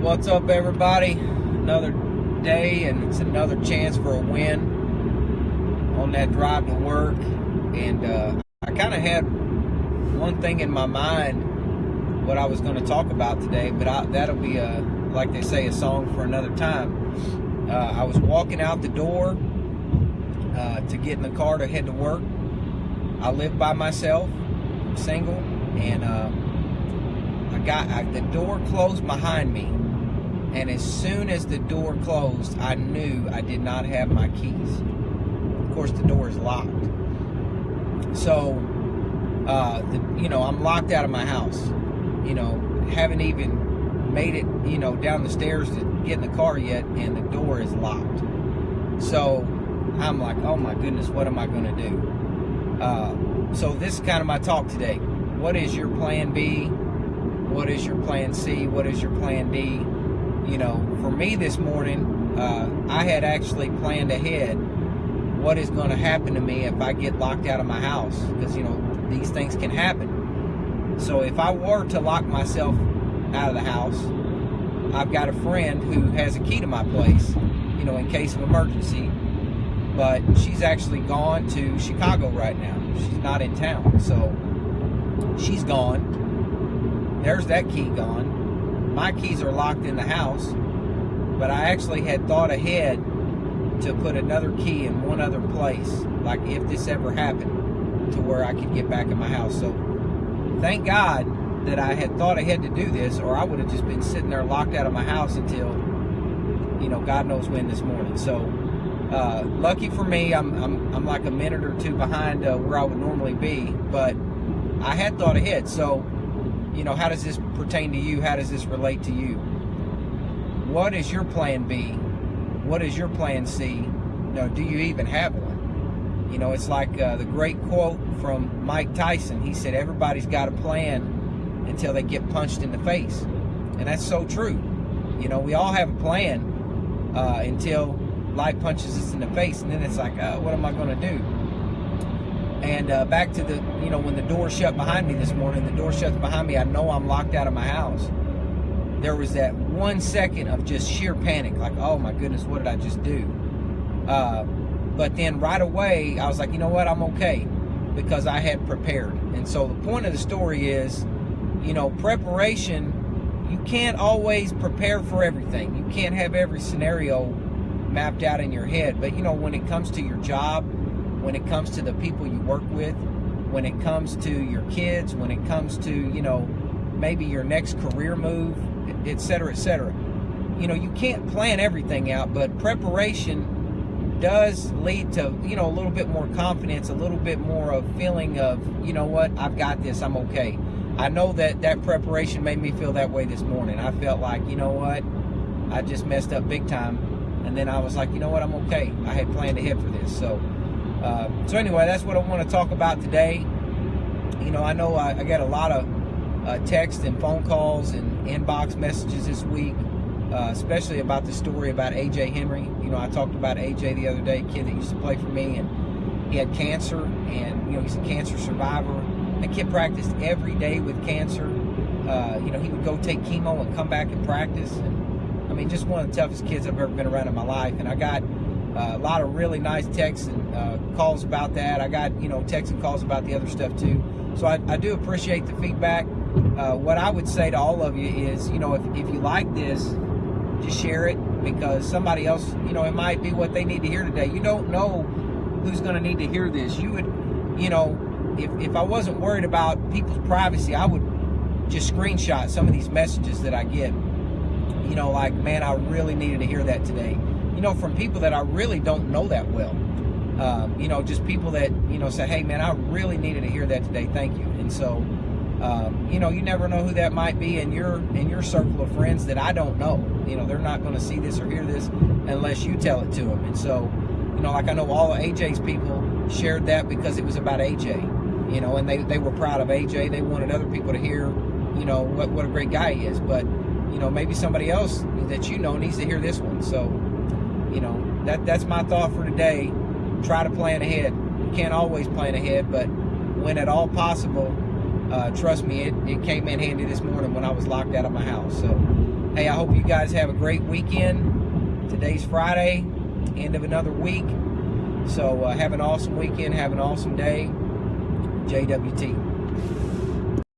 What's up, everybody? Another day, and it's another chance for a win on that drive to work. And I kind of had one thing in my mind, what I was going to talk about today, but that'll be, like they say, a song for another time. I was walking out the door to get in the car to head to work. I live by myself, I'm single, and the door closed behind me. And as soon as the door closed, I knew I did not have my keys. Of course, the door is locked. So, I'm locked out of my house. Haven't even made it, down the stairs to get in the car yet, and the door is locked. So, I'm like, oh my goodness, what am I going to do? So this is kind of my talk today. What is your plan B? What is your plan C? What is your plan D? For me this morning, I had actually planned ahead what is going to happen to me if I get locked out of my house, because, these things can happen. So if I were to lock myself out of the house, I've got a friend who has a key to my place, in case of emergency, but she's actually gone to Chicago right now. She's not in town, so she's gone. There's that key gone. My keys are locked in the house, but I actually had thought ahead to put another key in one other place, like if this ever happened, to where I could get back in my house. So thank God that I had thought ahead to do this, or I would have just been sitting there locked out of my house until, God knows when this morning. So lucky for me, I'm like a minute or two behind where I would normally be, but I had thought ahead. So how does this pertain to you? How does this relate to you? What is your plan B? What is your plan C? Do you even have one? It's like the great quote from Mike Tyson. He said, everybody's got a plan until they get punched in the face. And that's so true. We all have a plan until life punches us in the face. And then it's like, what am I going to do? And back to the, when the door shut behind me this morning, the door shuts behind me, I know I'm locked out of my house. There was that 1 second of just sheer panic, like, oh my goodness, what did I just do? But then right away, I was like, you know what, I'm okay, because I had prepared. And so the point of the story is, preparation, you can't always prepare for everything. You can't have every scenario mapped out in your head. But, when it comes to your job, when it comes to the people you work with, when it comes to your kids, when it comes to, maybe your next career move, et cetera, et cetera. You can't plan everything out, but preparation does lead to, a little bit more confidence, a little bit more of feeling of, what, I've got this, I'm okay. I know that preparation made me feel that way this morning. I felt like, what, I just messed up big time. And then I was like, what, I'm okay. I had planned ahead for this. So anyway, that's what I want to talk about today. I know I got a lot of text and phone calls and inbox messages this week, especially about the story about AJ Henry. I talked about AJ the other day, a kid that used to play for me, and he had cancer, and he's a cancer survivor. That kid practiced every day with cancer. He would go take chemo and come back and practice. And I mean, just one of the toughest kids I've ever been around in my life. And I got a lot of really nice texts and calls about that. I got, texts and calls about the other stuff too. So I do appreciate the feedback. What I would say to all of you is, if you like this, just share it, because somebody else, it might be what they need to hear today. You don't know who's going to need to hear this. You would, if I wasn't worried about people's privacy, I would just screenshot some of these messages that I get. Like, man, I really needed to hear that today. From people that I really don't know that well. Just people that, say, hey, man, I really needed to hear that today. Thank you. And so, you never know who that might be in your circle of friends that I don't know. They're not going to see this or hear this unless you tell it to them. And so, like I know all of AJ's people shared that because it was about AJ, and they were proud of AJ. They wanted other people to hear, what a great guy he is. But, maybe somebody else that needs to hear this one. So, that's my thought for today. Try to plan ahead. You can't always plan ahead, but when at all possible, trust me, it came in handy this morning when I was locked out of my house. So Hey, I hope you guys have a great weekend. Today's Friday, end of another week. So have an awesome weekend. Have an awesome day. JWT.